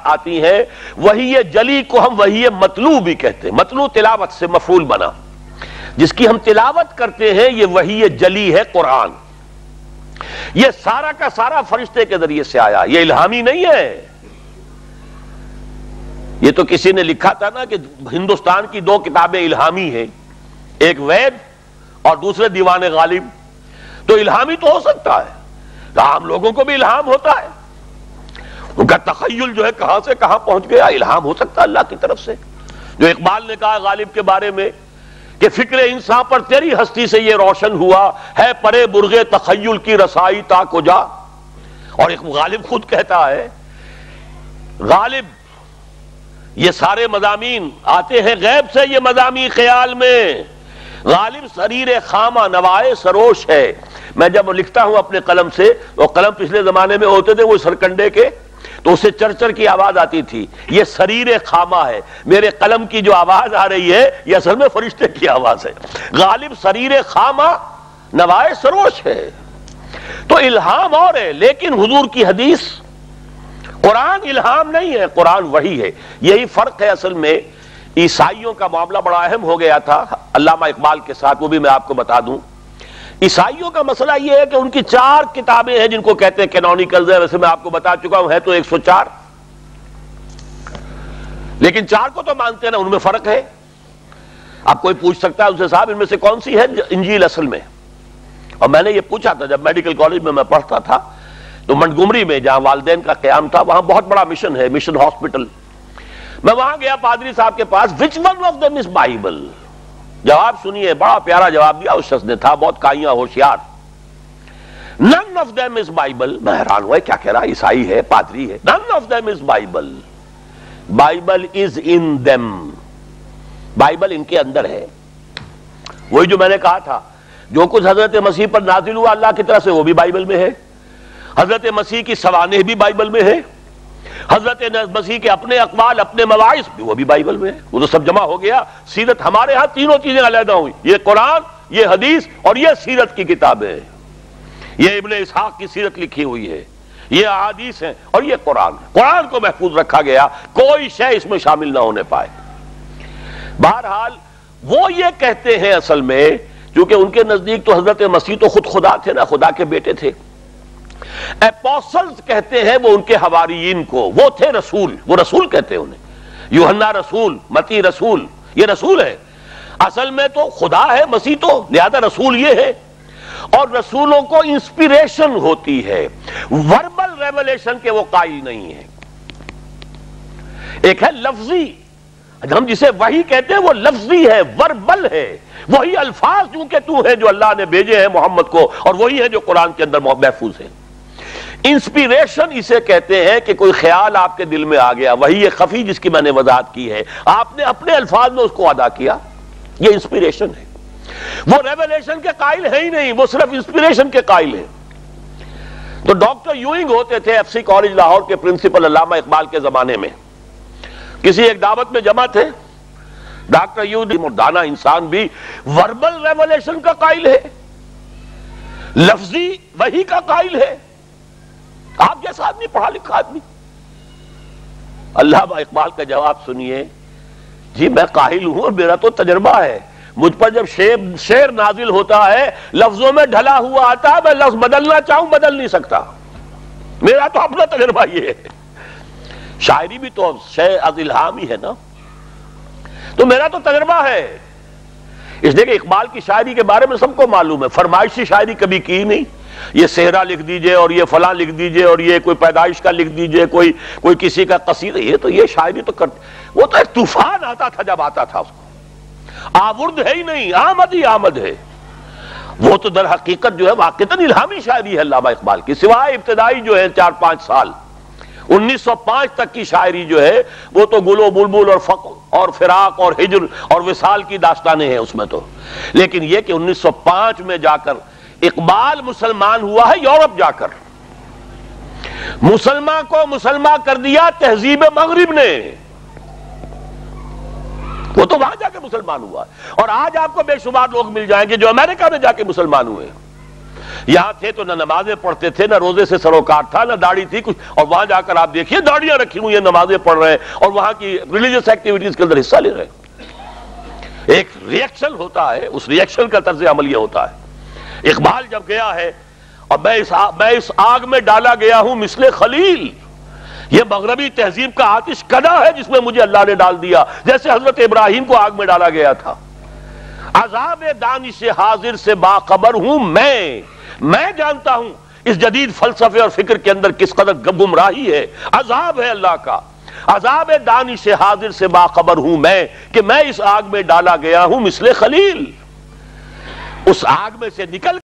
آتی ہیں وحی جلی کو ہم وحی مطلوع بھی کہتے ہیں. مطلوع تلاوت سے مفعول بنا، جس کی ہم تلاوت کرتے ہیں یہ وحی جلی ہے قرآن. یہ سارا کا سارا فرشتے کے ذریعے سے آیا، یہ الہامی نہیں ہے. یہ تو کسی نے لکھا تھا نا کہ ہندوستان کی دو کتابیں الہامی ہیں، ایک وید اور دوسرے دیوان غالب. تو الہامی تو ہو سکتا ہے، عام لوگوں کو بھی الہام ہوتا ہے. ان کا تخیل جو ہے کہاں سے کہاں پہنچ گیا، الہام ہو سکتا ہے اللہ کی طرف سے. جو اقبال نے کہا غالب کے بارے میں کہ فکر انسان پر تیری ہستی سے یہ روشن ہوا ہے پرے برغے تخیل کی رسائی تا کجا. اور ایک غالب خود کہتا ہے، غالب یہ سارے مضامین آتے ہیں غیب سے، یہ مضامین خیال میں. غالب سریر خامہ نوائے سروش ہے. میں جب لکھتا ہوں اپنے قلم سے، وہ قلم پچھلے زمانے میں ہوتے تھے وہ سرکنڈے کے، تو اسے چرچر کی آواز آتی تھی. یہ سریر خامہ ہے، میرے قلم کی جو آواز آ رہی ہے یہ اصل میں فرشتے کی آواز ہے. غالب سریر خامہ نوائے سروش ہے. تو الہام اور ہے، لیکن حضور کی حدیث، قرآن الہام نہیں ہے، قرآن وحی ہے. یہی فرق ہے اصل میں. عیسائیوں کا معاملہ بڑا اہم ہو گیا تھا علامہ اقبال کے ساتھ، وہ بھی میں آپ کو بتا دوں. عیسائیوں کا مسئلہ یہ ہے کہ ان کی 4 کتابیں ہیں جن کو کہتے ہیں کینونیکلز ہیں. ویسے میں آپ کو بتا چکا ہوں ہے تو 104، لیکن 4 کو تو مانتے ہیں نا، ان میں فرق ہے. اب کوئی پوچھ سکتا ہے ان سے صاحب ان میں سے کون سی ہے انجیل اصل میں؟ اور میں نے یہ پوچھا تھا جب میڈیکل کالج میں پڑھتا تھا، تو منٹگومری میں جہاں والدین کا قیام تھا وہاں بہت بڑا مشن ہے، مشن ہاسپٹل. میں وہاں گیا پادری صاحب کے پاس، which one of them is Bible? جواب سنیے، بڑا پیارا جواب دیا اس شخص نے، تھا بہت کائیاں ہوشیار. نن آف دیم از بائبل. میں حیران ہوا کیا کہہ رہا، عیسائی ہے پادری ہے. None of them is Bible, Bible is in them. Bible ان کے اندر ہے. وہی جو میں نے کہا تھا، جو کچھ حضرت مسیح پر نازل ہوا اللہ کی طرف سے وہ بھی بائبل میں ہے. حضرت مسیح کی سوانح بھی بائبل میں ہے. حضرت مسیح کے اپنے اقوال، اپنے مواعظ بھی وہ بھی بائبل میں ہے. وہ تو سب جمع ہو گیا. سیرت ہمارے ہاں تینوں چیزیں علیحدہ ہوئی، یہ قرآن، یہ حدیث اور یہ سیرت کی کتابیں. یہ ابن اسحاق کی سیرت لکھی ہوئی ہے، یہ احادیث ہیں، اور یہ قرآن. قرآن کو محفوظ رکھا گیا، کوئی شے اس میں شامل نہ ہونے پائے. بہرحال وہ یہ کہتے ہیں اصل میں، کیونکہ ان کے نزدیک تو حضرت مسیح تو خود خدا تھے نا، خدا کے بیٹے تھے. اپوسلز کہتے ہیں وہ ان کے حواریین کو، وہ تھے رسول، وہ رسول کہتے ہیں انہیں. یوحنا رسول، متی رسول، یہ رسول ہے. اصل میں تو خدا ہے مسیح تو، لہذا رسول یہ ہے. اور رسولوں کو انسپیریشن ہوتی ہے، وربل ریولیشن کے وہ قائل نہیں ہیں. ایک ہے لفظی، ہم جسے وحی کہتے ہیں وہ لفظی ہے، وربل ہے. وہی الفاظ چونکہ تو ہے جو اللہ نے بھیجے ہیں محمد کو، اور وہی ہے جو قرآن کے اندر محفوظ ہے. انسپیریشن اسے کہتے ہیں کہ کوئی خیال آپ کے دل میں آ گیا، وہی خفی جس کی میں نے وضاحت کی ہے، آپ نے اپنے الفاظ میں اس کو ادا کیا، یہ انسپیریشن ہے. وہ ریولیشن کے قائل ہے ہی نہیں، وہ صرف انسپیریشن کے قائل ہیں. تو ڈاکٹر یوئنگ ہوتے تھے ایف سی کالج لاہور کے پرنسپل علامہ اقبال کے زمانے میں. کسی ایک دعوت میں جمع تھے، ڈاکٹر یوئنگ دانا انسان بھی وربل ریولیشن کا قائل ہے، لفظی وحی کا قائل ہے. آپ جیسا آدمی، پڑھا لکھا آدمی. علامہ اقبال کا جواب سنیے، جی میں قائل ہوں اور میرا تو تجربہ ہے. مجھ پر جب شعر نازل ہوتا ہے لفظوں میں ڈھلا ہوا آتا ہے، میں لفظ بدلنا چاہوں بدل نہیں سکتا. میرا تو اپنا تجربہ یہ ہے. شاعری بھی تو شے از الہام ہی ہے نا، تو میرا تو تجربہ ہے. اس لیے کہ اقبال کی شاعری کے بارے میں سب کو معلوم ہے، فرمائشی شاعری کبھی کی نہیں. یہ صحرا لکھ دیجئے اور یہ فلاں لکھ دیجئے اور یہ کوئی پیدائش کا لکھ دیجئے، کوئی کسی کا قصیدہ، یہ شاعری تو وہ تو ایک طوفان آتا تھا جب آتا تھا، اس کو آورد ہے ہی نہیں، آمد ہی آمد ہے. وہ تو در حقیقت جو ہے واقعتاً الہامی شاعری ہے علامہ اقبال کی، سوائے ابتدائی جو ہے 4-5 سال 1905 تک کی شاعری جو ہے وہ تو گل و بلبل اور فقر اور فراق اور ہجر اور وصال کی داستانیں ہیں اس میں تو. لیکن یہ کہ 1905 میں جا کر اقبال مسلمان ہوا ہے، یورپ جا کر مسلمان کو مسلمان کر دیا تہذیب مغرب نے. وہ تو وہاں جا کے مسلمان ہوا. اور آج آپ کو بے شمار لوگ مل جائیں گے جو امریکہ میں جا کے مسلمان ہوئے. یہاں تھے تو نہ نمازیں پڑھتے تھے، نہ روزے سے سروکار تھا، نہ داڑھی تھی کچھ، اور وہاں جا کر آپ دیکھیے داڑیاں رکھی ہوئی ہیں، نمازیں پڑھ رہے ہیں اور وہاں کی ریلیجیس ایکٹیویٹیز کے اندر حصہ لے رہے ہیں۔ ایک ریئیکشن ہوتا ہے، اس ریئیکشن کا طرز عمل یہ ہوتا ہے۔ اقبال جب گیا ہے اور میں اس آگ میں ڈالا گیا ہوں مثل خلیل، یہ مغربی تہذیب کا آتش کدا ہے جس میں مجھے اللہ نے ڈال دیا، جیسے حضرت ابراہیم کو آگ میں ڈالا گیا تھا۔ عذاب دانش حاضر سے باخبر ہوں میں جانتا ہوں اس جدید فلسفے اور فکر کے اندر کس قدر گمراہی ہے، عذاب ہے اللہ کا۔ عذاب دانش حاضر سے باخبر ہوں میں کہ میں اس آگ میں ڈالا گیا ہوں مثل خلیل، اس آگ میں سے نکل